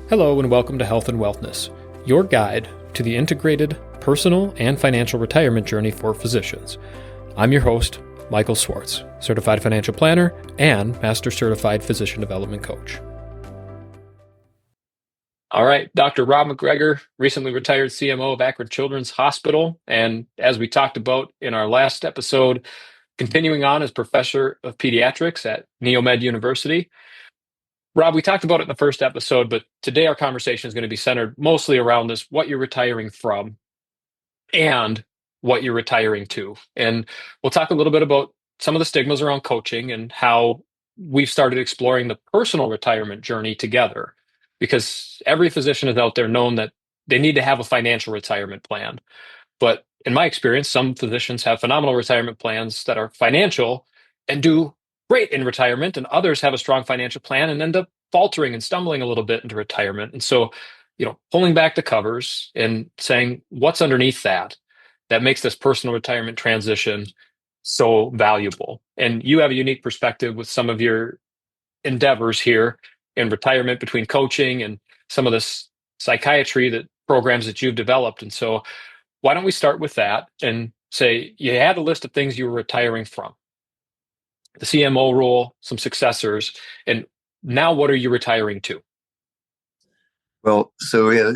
Hello and welcome to Health and Wellness, your guide to the integrated personal and financial retirement journey for physicians. I'm your host, Michael Swartz, Certified Financial Planner and Master Certified Physician Development Coach. All right, Dr. Rob McGregor, recently retired CMO of Akron Children's Hospital, and as we talked about in our last episode, continuing on as Professor of Pediatrics at Neomed University. Rob, we talked about it in the first episode, but today our conversation is going to be centered mostly around this, what you're retiring from and what you're retiring to. And we'll talk a little bit about some of the stigmas around coaching and how we've started exploring the personal retirement journey together, because every physician is out there known that they need to have a financial retirement plan. But in my experience, some physicians have phenomenal retirement plans that are financial and do great in retirement, and others have a strong financial plan and end up faltering and stumbling a little bit into retirement. And so, pulling back the covers and saying what's underneath that makes this personal retirement transition so valuable. And you have a unique perspective with some of your endeavors here in retirement, between coaching and some of this psychiatry that programs that you've developed. And so why don't we start with that and say you had a list of things you were retiring from, the CMO role, some successors, and now what are you retiring to? Well, so yeah,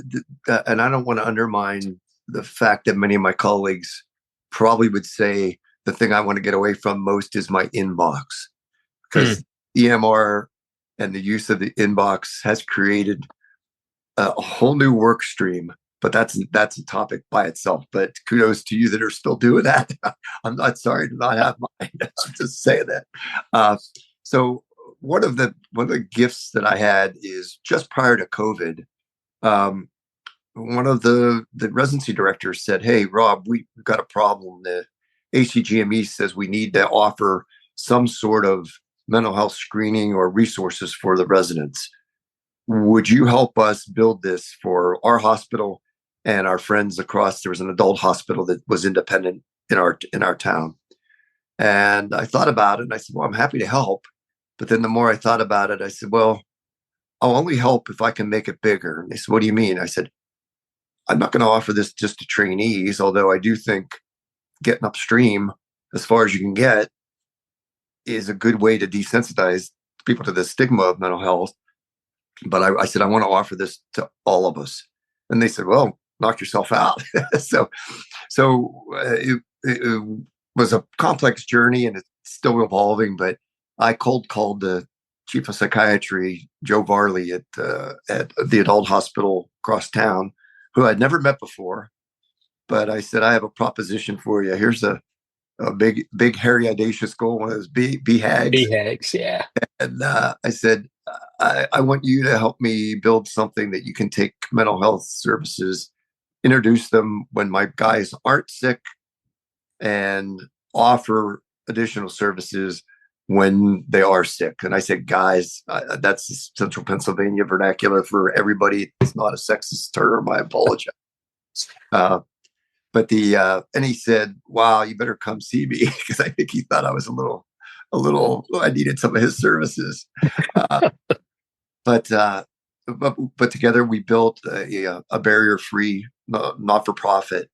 and I don't want to undermine the fact that many of my colleagues probably would say the thing I want to get away from most is my inbox, because EMR and the use of the inbox has created a whole new work stream. But that's a topic by itself. But kudos to you that are still doing that. I'm not sorry to not have mine. I'm just saying that. So one of the gifts that I had is just prior to COVID. One of the residency directors said, "Hey, Rob, we've got a problem. The ACGME says we need to offer some sort of mental health screening or resources for the residents. Would you help us build this for our hospital and our friends across?" There was an adult hospital that was independent in our town. And I thought about it and I said, "Well, I'm happy to help." But then the more I thought about it, I said, "Well, I'll only help if I can make it bigger." And they said, "What do you mean?" I said, "I'm not going to offer this just to trainees, although I do think getting upstream as far as you can get is a good way to desensitize people to the stigma of mental health. But I said, I want to offer this to all of us." And they said, "Well, knock yourself out." It was a complex journey and it's still evolving, but I cold called the chief of psychiatry, Joe Varley, at the adult hospital across town, who I'd never met before. But I said, "I have a proposition for you. Here's a big, hairy, audacious goal, one of those BHAGs." BHAGs, yeah. And I said, I want you to help me build something that you can take mental health services, introduce them when my guys aren't sick, and offer additional services when they are sick. And I said, "Guys, that's Central Pennsylvania vernacular for everybody. It's not a sexist term. I apologize." And he said, "Wow, you better come see me," because I think he thought I was a little, I needed some of his services. But together we built a barrier-free, not-for-profit,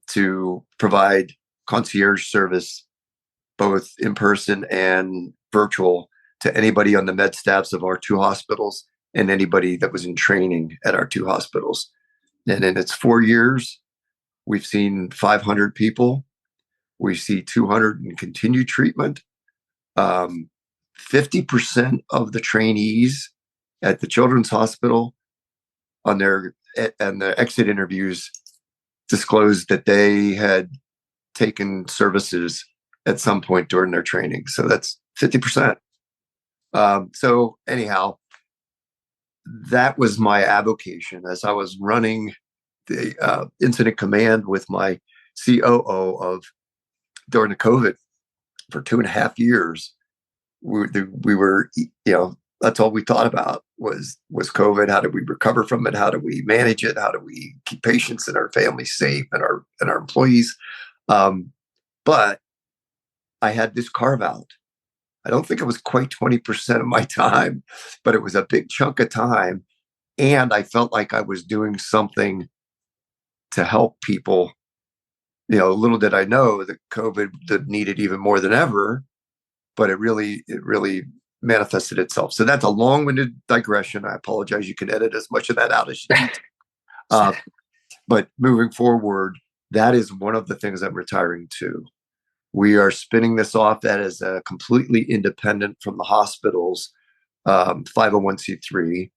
to provide concierge service, both in person and virtual, to anybody on the med staffs of our two hospitals and anybody that was in training at our two hospitals. And in its 4 years, we've seen 500 people. We see 200 in continued treatment. 50% of the trainees at the Children's Hospital on their exit interviews disclosed that they had taken services at some point during their training. So that's 50%. So anyhow, that was my avocation as I was running the incident command with my COO during the COVID for 2.5 years. We were, that's all we thought about was COVID. How do we recover from it? How do we manage it? How do we keep patients and our families safe and our employees? But I had this carve out. I don't think it was quite 20% of my time, but it was a big chunk of time and I felt like I was doing something to help people. Little did I know that COVID that needed even more than ever, but it really manifested itself. So that's a long-winded digression. I apologize. You can edit as much of that out as you need. Uh, but moving forward, that is one of the things I'm retiring to. We are spinning this off that is a completely independent from the hospitals 501c3.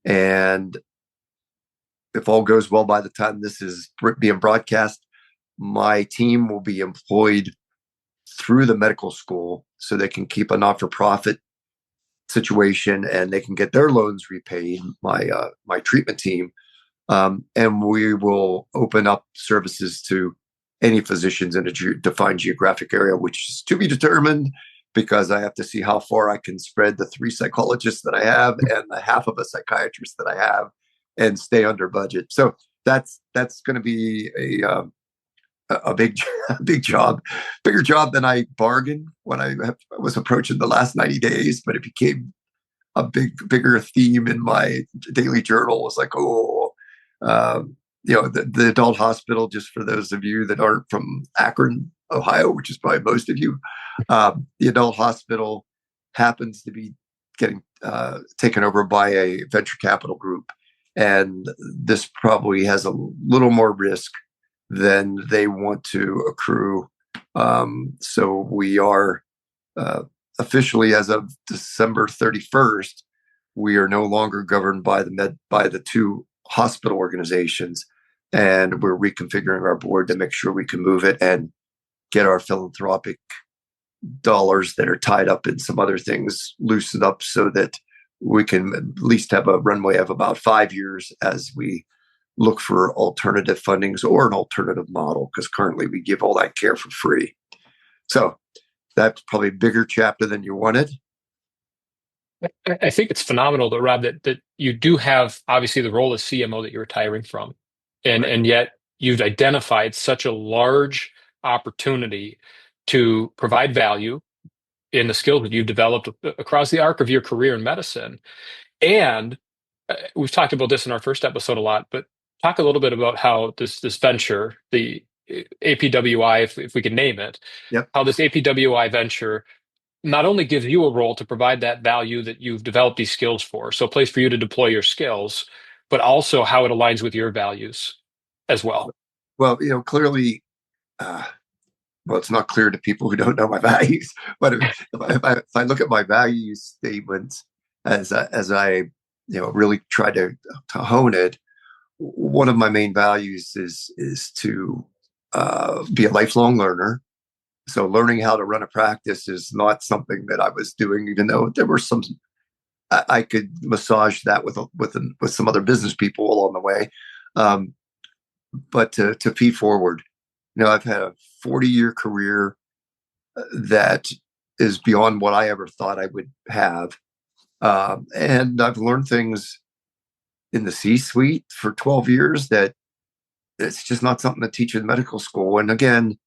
And if all goes well, by the time this is being broadcast, my team will be employed through the medical school so they can keep a not-for-profit situation and they can get their loans repaid. My treatment team, and we will open up services to any physicians in a defined geographic area, which is to be determined because I have to see how far I can spread the 3 psychologists that I have and the half of a psychiatrist that I have and stay under budget. So that's going to be a big big job, bigger job than I bargained when I was approaching the last 90 days, but it became a bigger theme in my daily journal. It was like, the adult hospital, just for those of you that aren't from Akron, Ohio, which is probably most of you, the adult hospital happens to be getting taken over by a venture capital group. And this probably has a little more risk than they want to accrue. So we are officially, as of December 31st, we are no longer governed by the 2 hospital organizations, and we're reconfiguring our board to make sure we can move it and get our philanthropic dollars that are tied up in some other things loosened up so that we can at least have a runway of about 5 years as we look for alternative fundings or an alternative model, because currently we give all that care for free. So that's probably a bigger chapter than you wanted. I think it's phenomenal, though, Rob, that you do have obviously the role as CMO that you're retiring from, Right. and yet you've identified such a large opportunity to provide value in the skills that you've developed across the arc of your career in medicine. And we've talked about this in our first episode a lot, but talk a little bit about how this venture, the APWI, if we can name it, Yep. how this APWI venture not only gives you a role to provide that value that you've developed these skills for, so a place for you to deploy your skills, but also how it aligns with your values as well. Well, clearly, well, it's not clear to people who don't know my values, but if I look at my value statement as I really try to hone it, one of my main values is to be a lifelong learner. So learning how to run a practice is not something that I was doing, even though there were some. I could massage that with some other business people along the way, but to feed forward. I've had a 40-year career that is beyond what I ever thought I would have, and I've learned things in the C-suite for 12 years that it's just not something to teach in medical school. And again,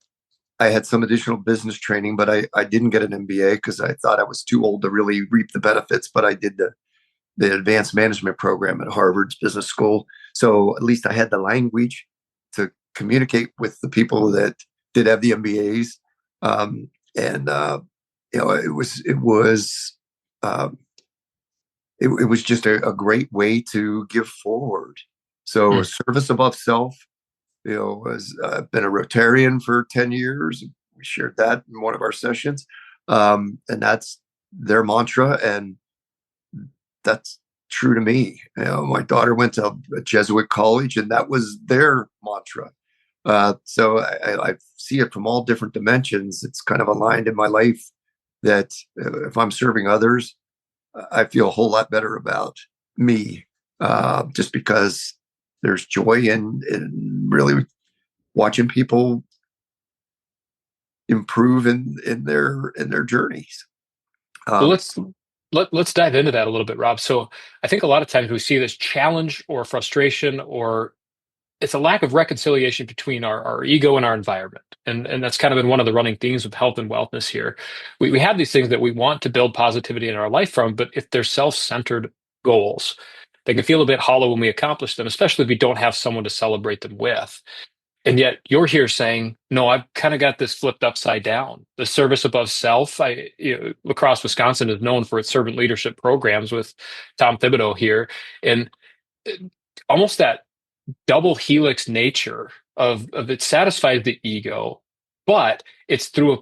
I had some additional business training, but I didn't get an MBA because I thought I was too old to really reap the benefits. But I did the advanced management program at Harvard's business school. So at least I had the language to communicate with the people that did have the MBAs. And it was just a great way to give forward. So Hmm. service above self, was been a Rotarian for 10 years. We shared that in one of our sessions. And that's their mantra. And that's true to me. My daughter went to a Jesuit college and that was their mantra. So I see it from all different dimensions. It's kind of aligned in my life that if I'm serving others, I feel a whole lot better about me, just because there's joy in really watching people improve in their journeys. Well, Um, let's dive into that a little bit, Rob. So I think a lot of times we see this challenge or frustration, or it's a lack of reconciliation between our ego and our environment. And that's kind of been one of the running themes of health and wellness here. We have these things that we want to build positivity in our life from, but if they're self-centered goals, They can feel a bit hollow when we accomplish them, especially if we don't have someone to celebrate them with. And yet you're here saying, no, I've kind of got this flipped upside down. The service above self. La Crosse, Wisconsin is known for its servant leadership programs with Tom Thibodeau here. And uh, almost that double helix nature of it satisfies the ego, but it's through a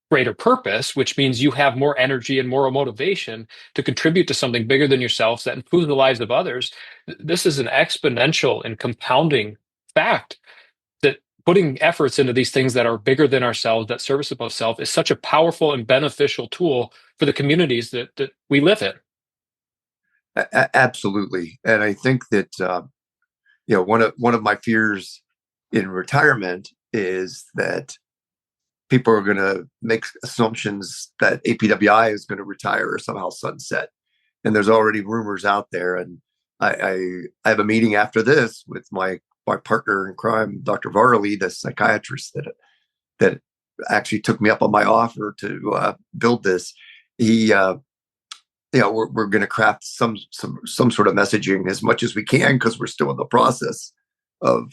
greater purpose, which means you have more energy and more motivation to contribute to something bigger than yourselves that improves the lives of others. This is an exponential and compounding fact that putting efforts into these things that are bigger than ourselves, that service above self, is such a powerful and beneficial tool for the communities that we live in. Absolutely. And I think that one of my fears in retirement is that people are going to make assumptions that APWI is going to retire or somehow sunset. And there's already rumors out there. And I have a meeting after this with my partner in crime, Dr. Varley, the psychiatrist that actually took me up on my offer to build this. He we're going to craft some sort of messaging as much as we can, because we're still in the process of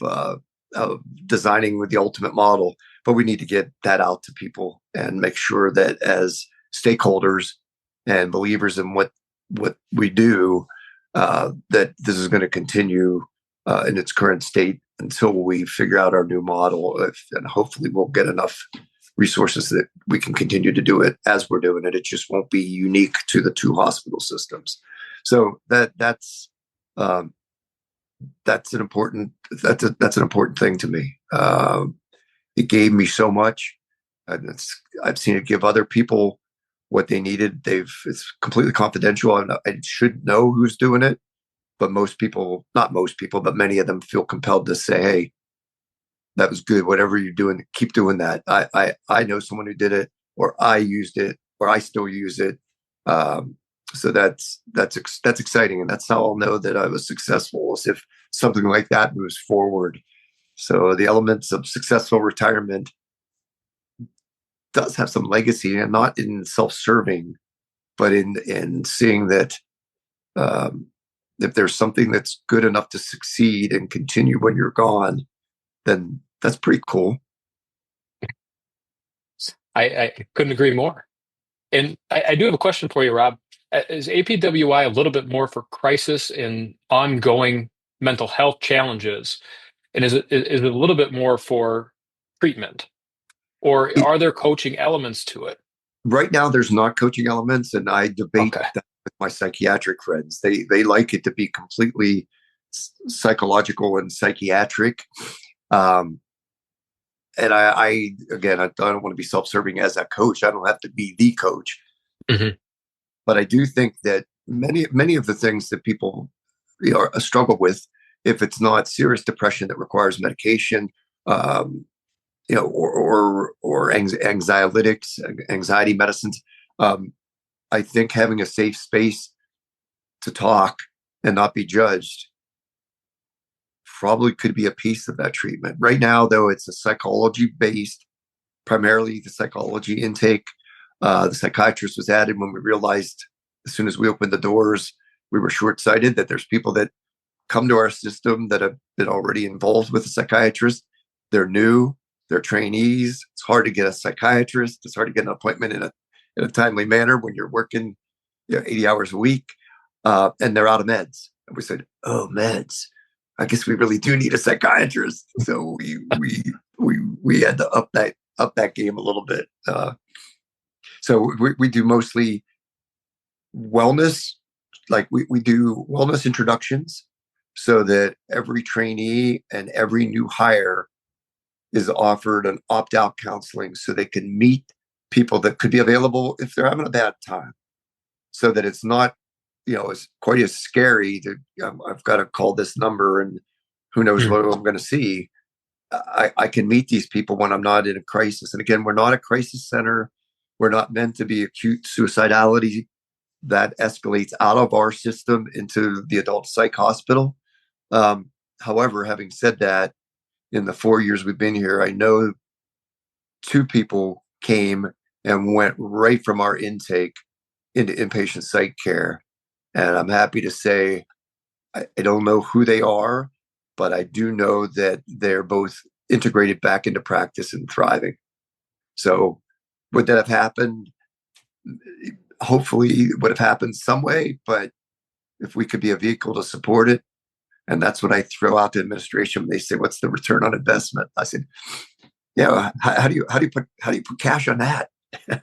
designing with the ultimate model. But we need to get that out to people and make sure that as stakeholders and believers in what we do, that this is going to continue in its current state until we figure out our new model. And hopefully we'll get enough resources that we can continue to do it as we're doing it. It just won't be unique to the two hospital systems. So that's an important thing to me. It gave me so much. I've seen it give other people what they needed. It's completely confidential. I should know who's doing it, but most people, not most people, but many of them feel compelled to say, "Hey, that was good. Whatever you're doing, keep doing that. I know someone who did it, or I used it, or I still use it." So that's exciting, and that's how I'll know that I was successful, is if something like that moves forward. So the elements of successful retirement does have some legacy, and not in self-serving, but in seeing that if there's something that's good enough to succeed and continue when you're gone, then that's pretty cool. I couldn't agree more. And I do have a question for you, Rob. Is APWI a little bit more for crisis and ongoing mental health challenges? And is it a little bit more for treatment? Or It, are there coaching elements to it? right now, there's not coaching elements, and I debate Okay. that with my psychiatric friends. They like it to be completely psychological and psychiatric. Um, and again, I don't want to be self-serving as a coach. I don't have to be the coach, Hmm. but I do think that many of the things that people struggle with, if it's not serious depression that requires medication, um, or anxiolytics, anxiety medicines, I think having a safe space to talk and not be judged probably could be a piece of that treatment. Right now, though, it's a psychology based, primarily the psychology intake. The psychiatrist was added when we realized, as soon as we opened the doors, we were short sighted, that there's people that come to our system that have been already involved with a psychiatrist. They're new, they're trainees. It's hard to get a psychiatrist. It's hard to get an appointment in a timely manner when you're working 80 hours a week, and they're out of meds. And we said, "Oh, meds. I guess we really do need a psychiatrist." So we had to up that game a little bit. So we do mostly wellness, like we do wellness introductions, so that every trainee and every new hire is offered an opt-out counseling, so they can meet people that could be available if they're having a bad time, so that it's not, it's quite as scary to, I've got to call this number and who knows what I'm going to see. I can meet these people when I'm not in a crisis. And again, we're not a crisis center. We're not meant to be acute suicidality that escalates out of our system into the adult psych hospital. However, having said that, in the 4 years we've been here, I know 2 people came and went right from our intake into inpatient psych care. And I'm happy to say I don't know who they are, but I do know that they're both integrated back into practice and thriving. So would that have happened? Hopefully it would have happened some way, but if we could be a vehicle to support it, and that's what I throw out to administration when they say, "What's the return on investment?" I said, "Yeah, how do you put cash on that?"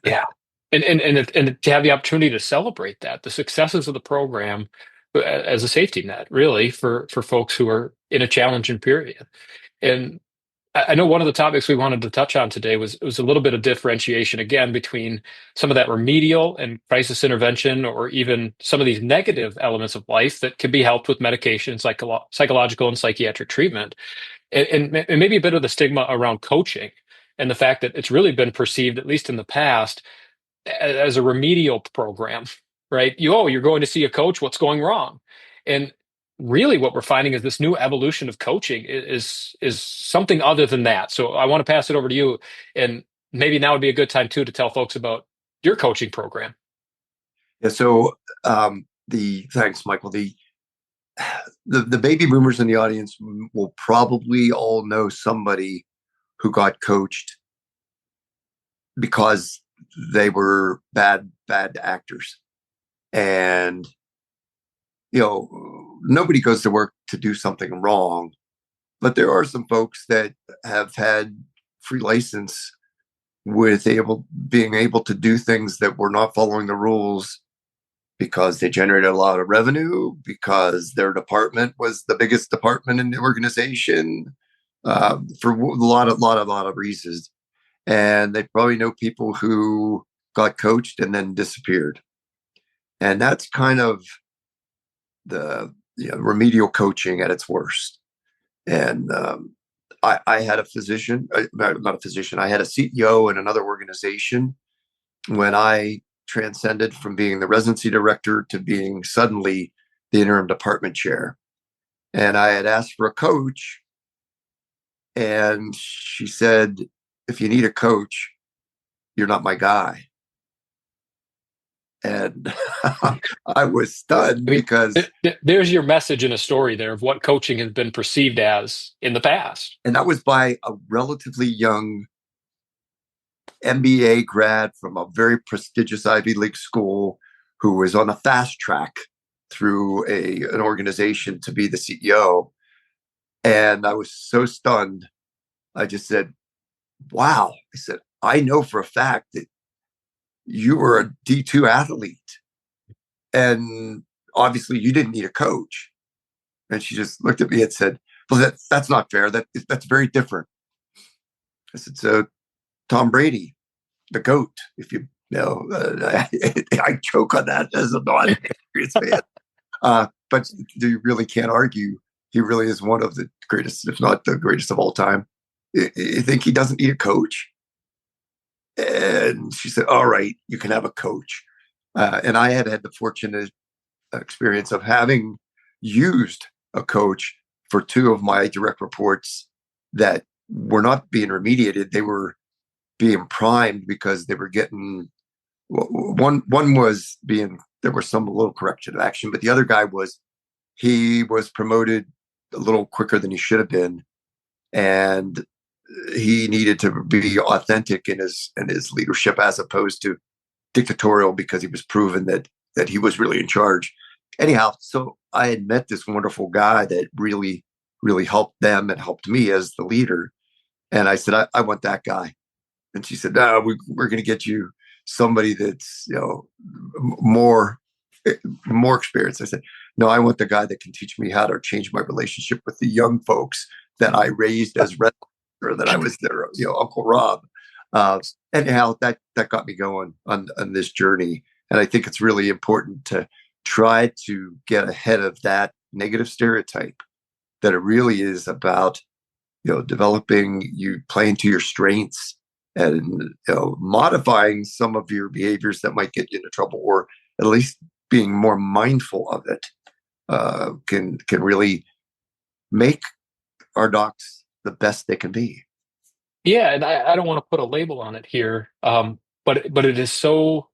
Yeah. And to have the opportunity to celebrate that, the successes of the program as a safety net, really, for folks who are in a challenging period. And I know one of the topics we wanted to touch on today was a little bit of differentiation again between some of that remedial and crisis intervention, or even some of these negative elements of life that can be helped with medication, psychological and psychiatric treatment, and maybe a bit of the stigma around coaching and the fact that it's really been perceived, at least in the past, as a remedial program, right? You're going to see a coach. What's going wrong? And really, what we're finding is this new evolution of coaching is something other than that. So I want to pass it over to you, and maybe now would be a good time too to tell folks about your coaching program. Yeah. So the thanks, Michael. The baby boomers in the audience will probably all know somebody who got coached because they were bad actors, and nobody goes to work to do something wrong, but there are some folks that have had free license with being able to do things that were not following the rules because they generated a lot of revenue, because their department was the biggest department in the organization, for a lot of reasons. And they probably know people who got coached and then disappeared. And that's kind of the remedial coaching at its worst. And I had a physician, not a physician, I had a CEO in another organization when I transcended from being the residency director to being suddenly the interim department chair. And I had asked for a coach, and she said, "If you need a coach, you're not my guy." And I was stunned I mean, because, there's your message in a story there of what coaching has been perceived as in the past. and that was by a relatively young MBA grad from a very prestigious Ivy League school who was on a fast track through an organization to be the CEO. And I was so stunned. I just said, "Wow." I said, "I know for a fact that you were a D2 athlete, and obviously you didn't need a coach." And she just looked at me and said, "Well, that's not fair. That's very different." I said, "So Tom Brady, the GOAT, if you know, I joke on that as a non-Patriots fan. But you really can't argue. He really is one of the greatest, if not the greatest of all time. You think he doesn't need a coach?" And she said, "All right, you can have a coach." And I had the fortunate experience of having used a coach for two of my direct reports that were not being remediated. They were being primed because they were getting one was being there was some little corrective action, but the other guy he was promoted a little quicker than he should have been, and he needed to be authentic in his leadership as opposed to dictatorial because he was proven that he was really in charge. Anyhow, so I had met this wonderful guy that really helped them and helped me as the leader, and I said, I want that guy. And she said, "No, we're going to get you somebody that's more more experience." I said, "No, I want the guy that can teach me how to change my relationship with the young folks that I raised as red, or that I was their Uncle Rob." Uh, Anyhow, that got me going on this journey, and I think it's really important to try to get ahead of that negative stereotype that it really is about developing you playing to your strengths and modifying some of your behaviors that might get you into trouble, or at least being more mindful of it, can really make our docs the best they can be. Yeah, and I don't want to put a label on it here, but it is so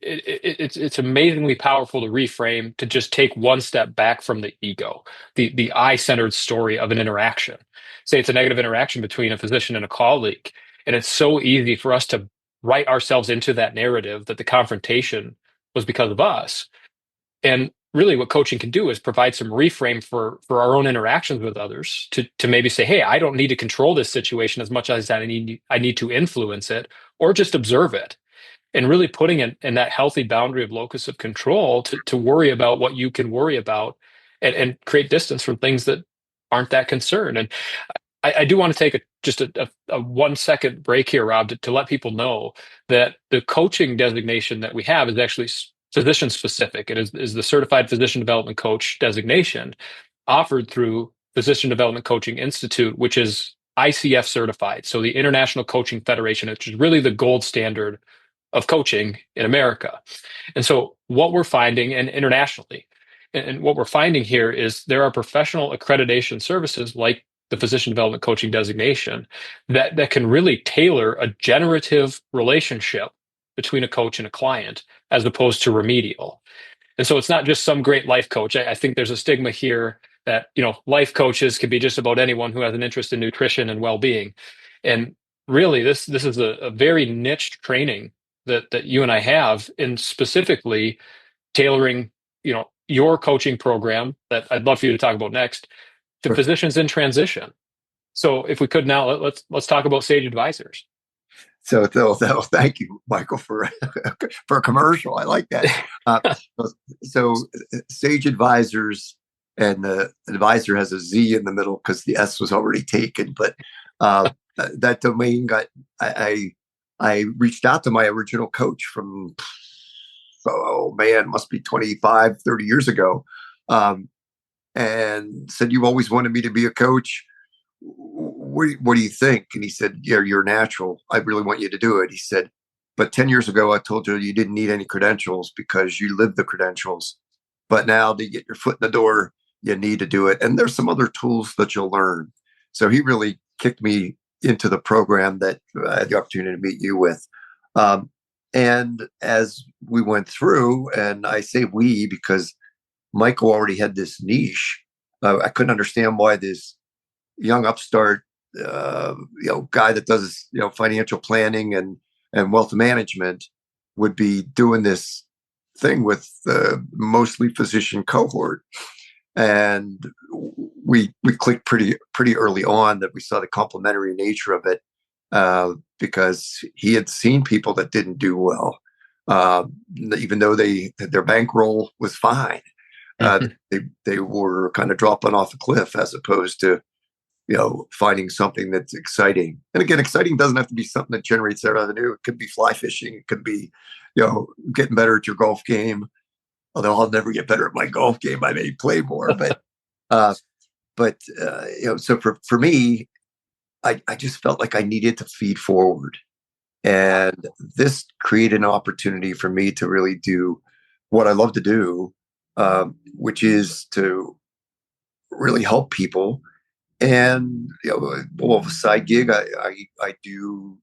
it's amazingly powerful to reframe, to just take one step back from the ego, the I-centered story of an interaction. Say it's a negative interaction between a physician and a colleague, and it's so easy for us to write ourselves into that narrative that the confrontation was because of us. And really what coaching can do is provide some reframe for our own interactions with others, to maybe say, hey, I don't need to control this situation as much as I need to influence it, or just observe it, and really putting it in that healthy boundary of locus of control to worry about what you can worry about, and create distance from things that aren't that concern. And I do want to take just a 1 second break here, Rob, to let people know that the coaching designation that we have is actually physician specific. It is the Certified Physician Development Coach designation offered through Physician Development Coaching Institute, which is ICF certified. So the International Coaching Federation, which is really the gold standard of coaching in America. And so what we're finding, and internationally, and what we're finding here is there are professional accreditation services like the physician development coaching designation that can really tailor a generative relationship between a coach and a client, as opposed to remedial. And so it's not just some great life coach. I think there's a stigma here that, life coaches can be just about anyone who has an interest in nutrition and well-being. And really, this is a very niche training that you and I have, in specifically tailoring, your coaching program that I'd love for you to talk about next, to physicians in transition. So if we could now, let's talk about Sage Advisors. So, thank you, Michael, for for a commercial. I like that. Uh, so, Sage Advisors, and the advisor has a Z in the middle because the S was already taken. But that domain got. I reached out to my original coach from, oh man, must be 25, 30 years ago, and said, "You've always wanted me to be a coach. What do you think?" And he said, "Yeah, you're natural. I really want you to do it." He said, "But 10 years ago, I told you you didn't need any credentials because you lived the credentials. But now to get your foot in the door, you need to do it. And there's some other tools that you'll learn." So he really kicked me into the program that I had the opportunity to meet you with. And as we went through, and I say we because Michael already had this niche, I couldn't understand why this young upstart, guy that does, financial planning and wealth management would be doing this thing with mostly physician cohort. And we clicked pretty early on that we saw the complementary nature of it, because he had seen people that didn't do well, even though their bankroll was fine. They were kind of dropping off a cliff, as opposed to finding something that's exciting. And again, exciting doesn't have to be something that generates their revenue. It could be fly fishing. It could be, getting better at your golf game. Although I'll never get better at my golf game. I may play more, so for me, I just felt like I needed to feed forward. And this created an opportunity for me to really do what I love to do, which is to really help people. And well, a side gig, I do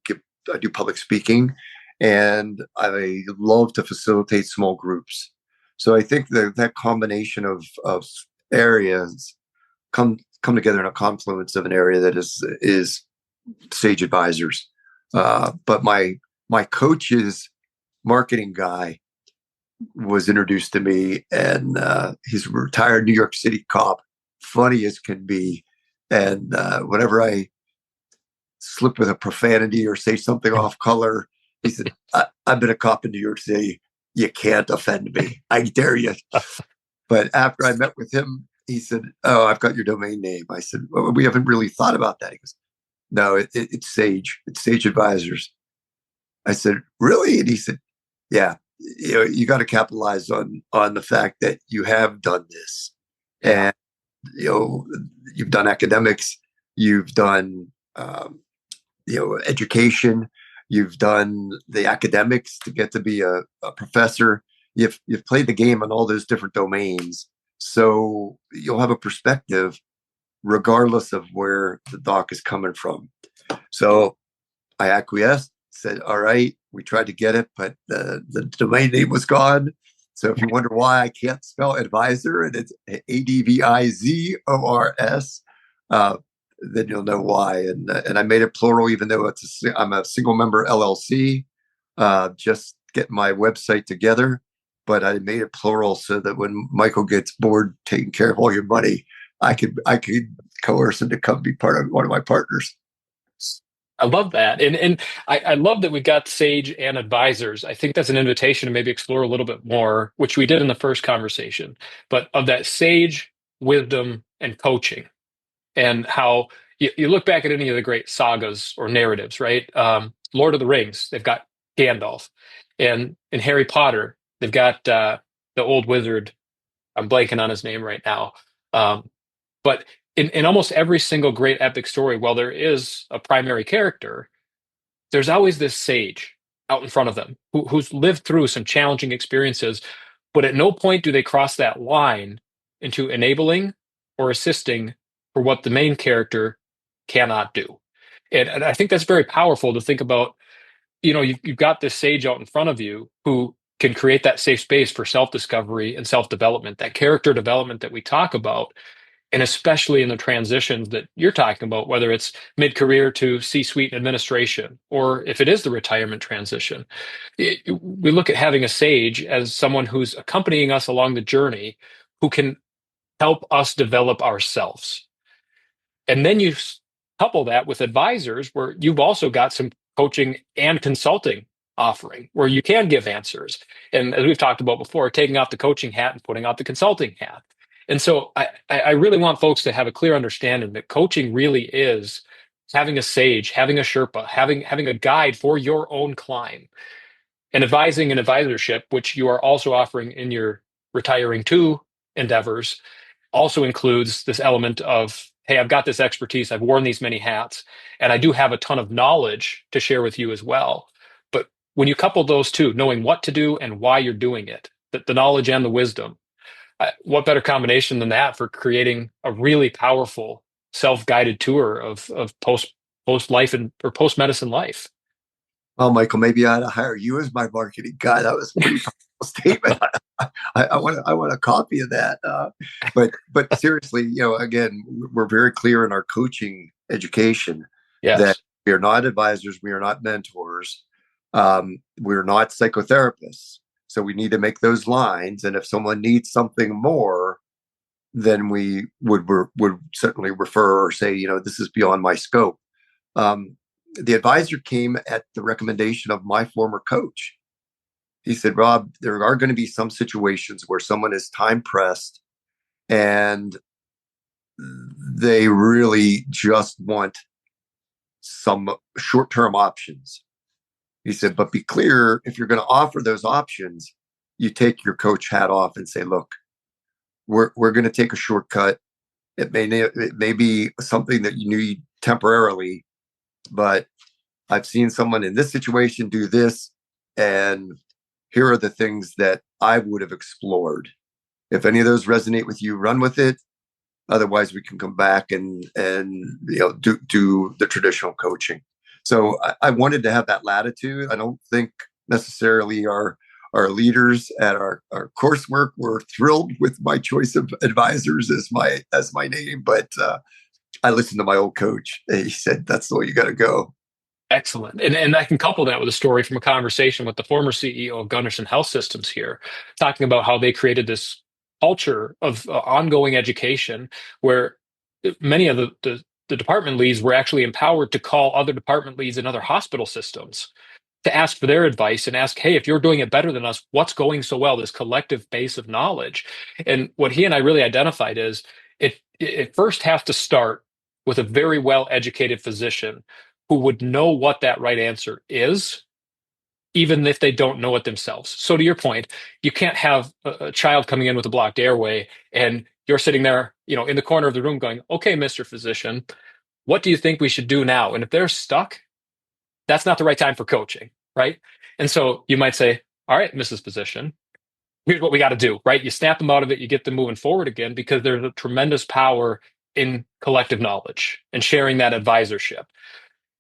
public speaking, and I love to facilitate small groups. So I think that combination of areas come together in a confluence of an area that is Sage Advisors. But my coach's marketing guy was introduced to me, and he's a retired New York City cop, funny as can be. And whenever I slip with a profanity or say something off color, he said, I've been a cop in New York City. You can't offend me. I dare you. But after I met with him, he said, "Oh, I've got your domain name." I said, "Well, we haven't really thought about that." He goes, "No, it's Sage. It's Sage Advisors." I said, "Really?" And he said, "Yeah, you got to capitalize on the fact that you have done this. Yeah. And you've done academics, you've done education, you've done the academics to get to be a professor. You've played the game on all those different domains, so you'll have a perspective regardless of where the doc is coming from." So I acquiesced, said, "All right, We tried to get it, but the domain name was gone. So if you wonder why I can't spell advisor and it's Advizors, uh, then you'll know why. And I made it plural, even though I'm a single member LLC. Just getting my website together, but I made it plural so that when Michael gets bored taking care of all your money, I could coerce him to come be part of one of my partners. I love that. And I love that we've got Sage and advisors. I think that's an invitation to maybe explore a little bit more, which we did in the first conversation, but of that Sage, wisdom, and coaching, and how you look back at any of the great sagas or narratives, right? Lord of the Rings, they've got Gandalf. And in Harry Potter, they've got the old wizard. I'm blanking on his name right now. Um, but in almost every single great epic story, while there is a primary character, there's always this sage out in front of them who's lived through some challenging experiences, but at no point do they cross that line into enabling or assisting for what the main character cannot do. And I think that's very powerful to think about. You've got this sage out in front of you who can create that safe space for self-discovery and self-development, that character development that we talk about, and especially in the transitions that you're talking about, whether it's mid-career to C-suite administration, or if it is the retirement transition. We look at having a sage as someone who's accompanying us along the journey, who can help us develop ourselves. And then couple that with advisors, where you've also got some coaching and consulting offering, where you can give answers. And as we've talked about before, taking off the coaching hat and putting out the consulting hat. And so I really want folks to have a clear understanding that coaching really is having a sage, having a Sherpa, having a guide for your own climb, and advising and advisorship, which you are also offering in your retiring to endeavors, also includes this element of, hey, I've got this expertise, I've worn these many hats, and I do have a ton of knowledge to share with you as well. But when you couple those two, knowing what to do and why you're doing it, the knowledge and the wisdom, what better combination than that for creating a really powerful self-guided tour of post life and or post medicine life? Well, Michael, maybe I ought to hire you as my marketing guy. That was a pretty powerful statement. I want a copy of that. But seriously, again, we're very clear in our coaching education that Yes. we are not advisors, we are not mentors, we're not psychotherapists. So we need to make those lines. And if someone needs something more, then we would certainly refer or say, this is beyond my scope. The advisor came at the recommendation of my former coach. He said, Rob, there are going to be some situations where someone is time pressed and they really just want some short-term options. He said, but be clear, if you're going to offer those options, you take your coach hat off and say, look, we're going to take a shortcut. It may be something that you need temporarily, but I've seen someone in this situation do this, and here are the things that I would have explored. If any of those resonate with you, run with it. Otherwise, we can come back and do the traditional coaching. So I wanted to have that latitude. I don't think necessarily our leaders at our coursework were thrilled with my choice of advisors as my name, but I listened to my old coach. He said that's the way you got to go. Excellent. And I can couple that with a story from a conversation with the former CEO of Gunderson Health Systems here, talking about how they created this culture of ongoing education where many of the department leads were actually empowered to call other department leads in other hospital systems to ask for their advice and ask, hey, if you're doing it better than us, what's going so well? This collective base of knowledge. And what he and I really identified is it first has to start with a very well educated physician who would know what that right answer is, even if they don't know it themselves. So to your point, you can't have a child coming in with a blocked airway and you're sitting there, in the corner of the room going, okay, Mr. Physician, what do you think we should do now? And if they're stuck, that's not the right time for coaching, right? And so you might say, all right, Mrs. Physician, here's what we got to do, right? You snap them out of it, you get them moving forward again, because there's a tremendous power in collective knowledge and sharing that advisorship.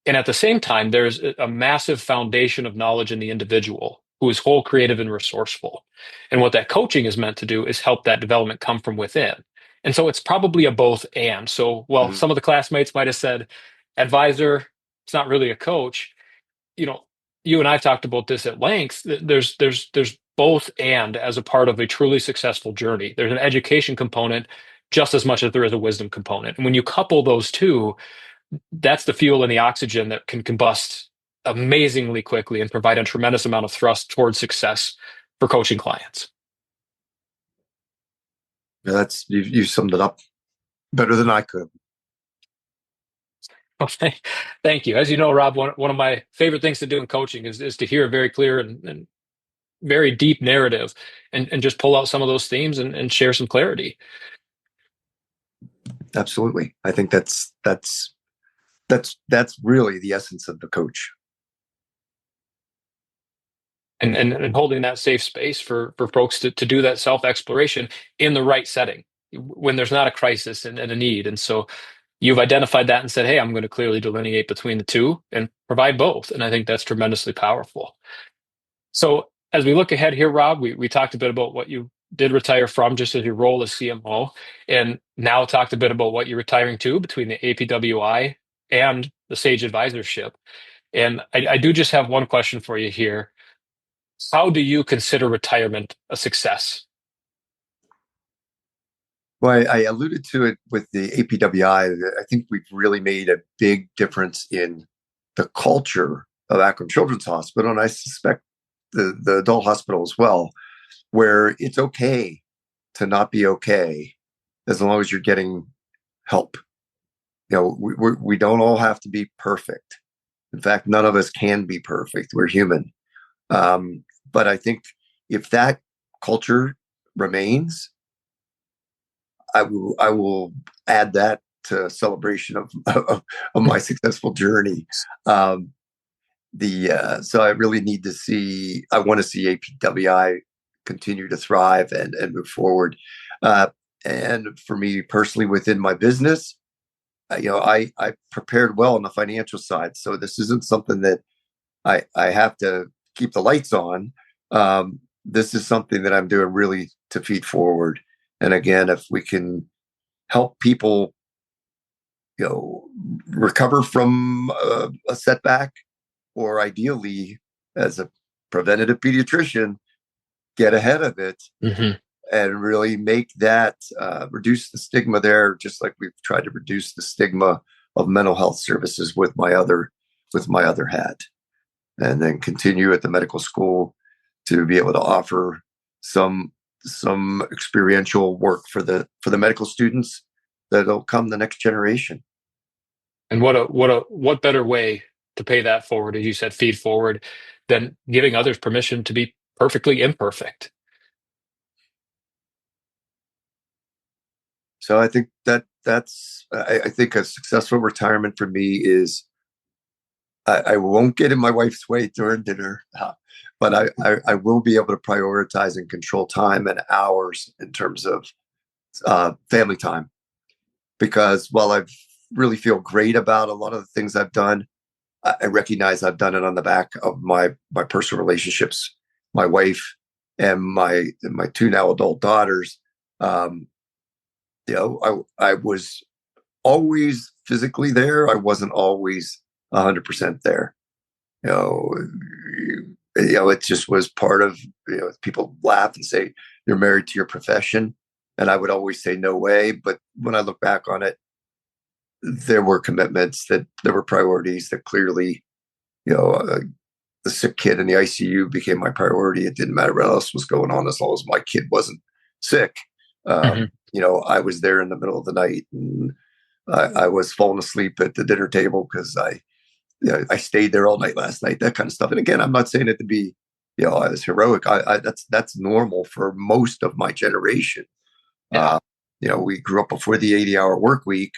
And at the same time, there's a massive foundation of knowledge in the individual who is whole, creative, and resourceful. And what that coaching is meant to do is help that development come from within. And so it's probably a both and. So, well, Mhm. some of the classmates might have said, advisor, it's not really a coach. You know, you and I've talked about this at length. There's both and as a part of a truly successful journey. There's an education component just as much as there is a wisdom component. And when you couple those two, that's the fuel and the oxygen that can combust amazingly quickly and provide a tremendous amount of thrust towards success for coaching clients. Yeah, you summed it up better than I could. Okay. Thank you. As you know, Rob, one of my favorite things to do in coaching is to hear a very clear and very deep narrative and just pull out some of those themes and share some clarity. Absolutely. I think that's really the essence of the coach. And holding that safe space for folks to do that self exploration in the right setting when there's not a crisis and a need. And so you've identified that and said, hey, I'm going to clearly delineate between the two and provide both. And I think that's tremendously powerful. So as we look ahead here, Rob, we talked a bit about what you did retire from just as your role as CMO, and now talked a bit about what you're retiring to between the APWI and the Sage Advisorship. And I do just have one question for you here. How do you consider retirement a success? Well, I alluded to it with the APWI. I think we've really made a big difference in the culture of Akron Children's Hospital, and I suspect the adult hospital as well, where it's okay to not be okay as long as you're getting help. We don't all have to be perfect. In fact, none of us can be perfect. We're human. But I think if that culture remains, I will add that to celebration of my successful journey. So I really need to see. I want to see APWI continue to thrive and move forward. Uh, and for me personally, within my business, I prepared well on the financial side. So this isn't something that I have to keep the lights on. This is something that I'm doing really to feed forward. And again, if we can help people, you know, recover from a setback, or ideally, as a preventative pediatrician, get ahead of it Mm-hmm. and really make that reduce the stigma there, just like we've tried to reduce the stigma of mental health services with my other hat, and then continue at the medical school to be able to offer some experiential work for the medical students that'll come the next generation. And what better way to pay that forward, as you said, feed forward, than giving others permission to be perfectly imperfect? So I think I think a successful retirement for me is I won't get in my wife's way during dinner, but I will be able to prioritize and control time and hours in terms of family time. Because while I really feel great about a lot of the things I've done, I recognize I've done it on the back of my personal relationships, my wife and my two now adult daughters. Um, I was always physically there. I wasn't always 100% there. You know, it just was part of, people laugh and say, you're married to your profession. And I would always say, no way. But when I look back on it, there were commitments, that there were priorities that clearly, the sick kid in the ICU became my priority. It didn't matter what else was going on as long as my kid wasn't sick. Mm-hmm. I was there in the middle of the night, and I was falling asleep at the dinner table because I stayed there all night last night, that kind of stuff. And again, I'm not saying it to be, I was heroic. That's normal for most of my generation. Yeah. We grew up before the 80-hour work week,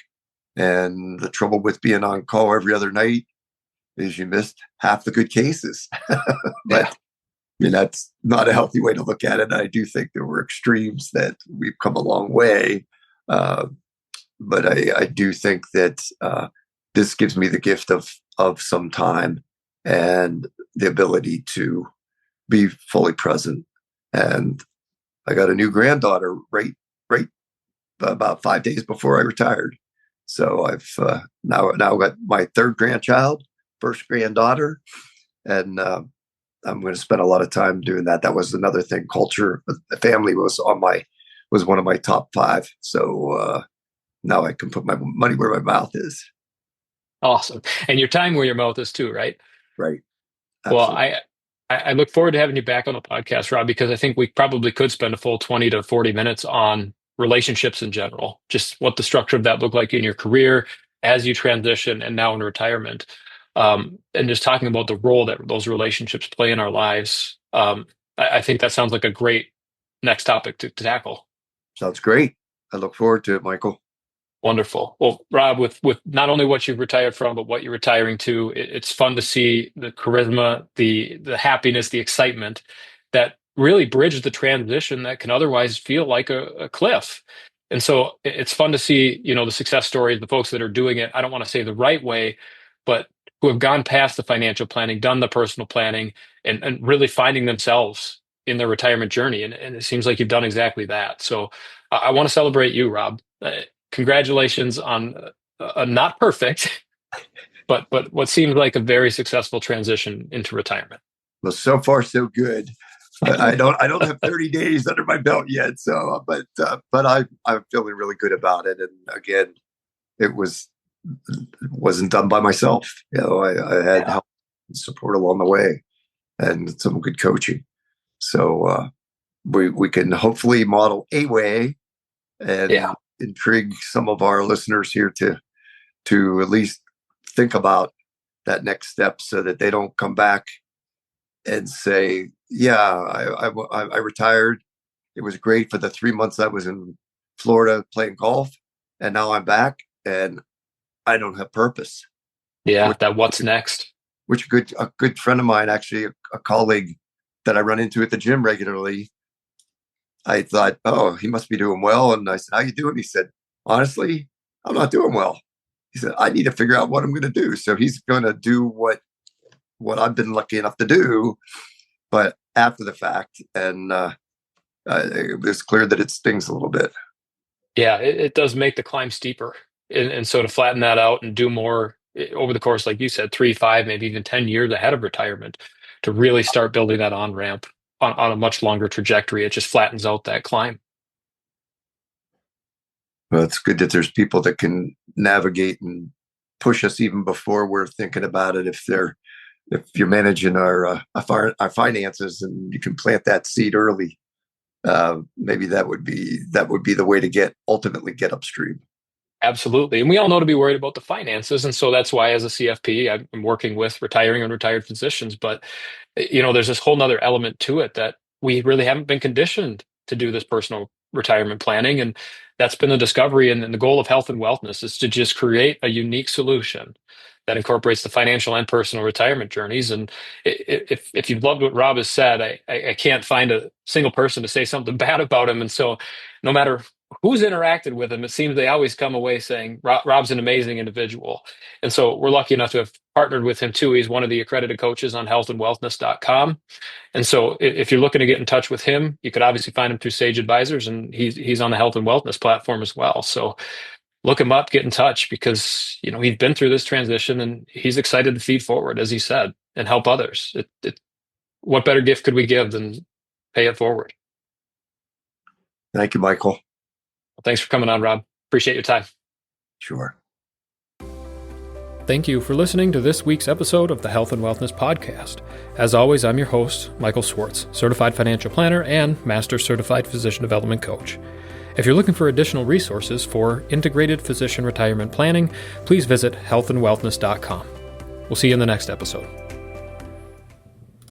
and the trouble with being on call every other night is you missed half the good cases. But Yeah. I mean, that's not a healthy way to look at it. I do think there were extremes that we've come a long way. But I do think that this gives me the gift of of some time and the ability to be fully present. And I got a new granddaughter right about 5 days before I retired. So I've now got my third grandchild, first granddaughter, and I'm going to spend a lot of time doing that. That was another thing. Culture, the family was one of my top 5. So now I can put my money where my mouth is. Awesome. And your time where your mouth is too, right? Right. Well, Absolutely. I look forward to having you back on the podcast, Rob, because I think we probably could spend a full 20 to 40 minutes on relationships in general, just what the structure of that looked like in your career as you transition and now in retirement. And just talking about the role that those relationships play in our lives. I think that sounds like a great next topic to tackle. Sounds great. I look forward to it, Michael. Wonderful. Well, Rob, with not only what you've retired from, but what you're retiring to, it's fun to see the charisma, the happiness, the excitement that really bridges the transition that can otherwise feel like a cliff. And so it's fun to see, the success stories, the folks that are doing it. I don't want to say the right way, but who have gone past the financial planning, done the personal planning, and really finding themselves in their retirement journey. And it seems like you've done exactly that. So I want to celebrate you, Rob. Congratulations on a not perfect, but what seems like a very successul transition into retirement. Well, so far so good. I don't have 30 days under my belt yet, so but I'm feeling really good about it. And again, it wasn't done by myself. I had help and support along the way, and some good coaching. So we can hopefully model a way and intrigue some of our listeners here to at least think about that next step, so that they don't come back and say, yeah, I retired. It was great for the 3 months I was in Florida playing golf, and now I'm back and I don't have purpose. Yeah, that what's next. Which a good friend of mine, actually a colleague that I run into at the gym regularly, I thought, oh, he must be doing well. And I said, how you doing? He said, honestly, I'm not doing well. He said, I need to figure out what I'm going to do. So he's going to do what I've been lucky enough to do, but after the fact. And it was clear that it stings a little bit. Yeah, it does make the climb steeper. And so to flatten that out and do more over the course, like you said, 3, 5, maybe even 10 years ahead of retirement, to really start building that on ramp on a much longer trajectory, it just flattens out that climb. Well, it's good that there's people that can navigate and push us even before we're thinking about it. If you're managing our finances and you can plant that seed early, maybe that would be the way to ultimately get upstream. Absolutely. And we all know to be worried about the finances. And so that's why, as a CFP, I'm working with retiring and retired physicians. But, there's this whole nother element to it that we really haven't been conditioned to do this personal retirement planning. And that's been the discovery. And the goal of health and wellness is to just create a unique solution that incorporates the financial and personal retirement journeys. And if you've loved what Rob has said, I can't find a single person to say something bad about him. And so no matter who's interacted with him, it seems they always come away saying Rob's an amazing individual. And so we're lucky enough to have partnered with him too. He's one of the accredited coaches on healthandwellness.com. And so if you're looking to get in touch with him, you could obviously find him through Sage Advisors, and he's on the Health and Wellness platform as well. So look him up, get in touch, because he's been through this transition and he's excited to feed forward, as he said, and help others. What better gift could we give than pay it forward? Thank you, Michael. Well, thanks for coming on, Rob. Appreciate your time. Sure. Thank you for listening to this week's episode of the Health and Wellness Podcast. As always, I'm your host, Michael Swartz, Certified Financial Planner and Master Certified Physician Development Coach. If you're looking for additional resources for integrated physician retirement planning, please visit healthandwellness.com. We'll see you in the next episode.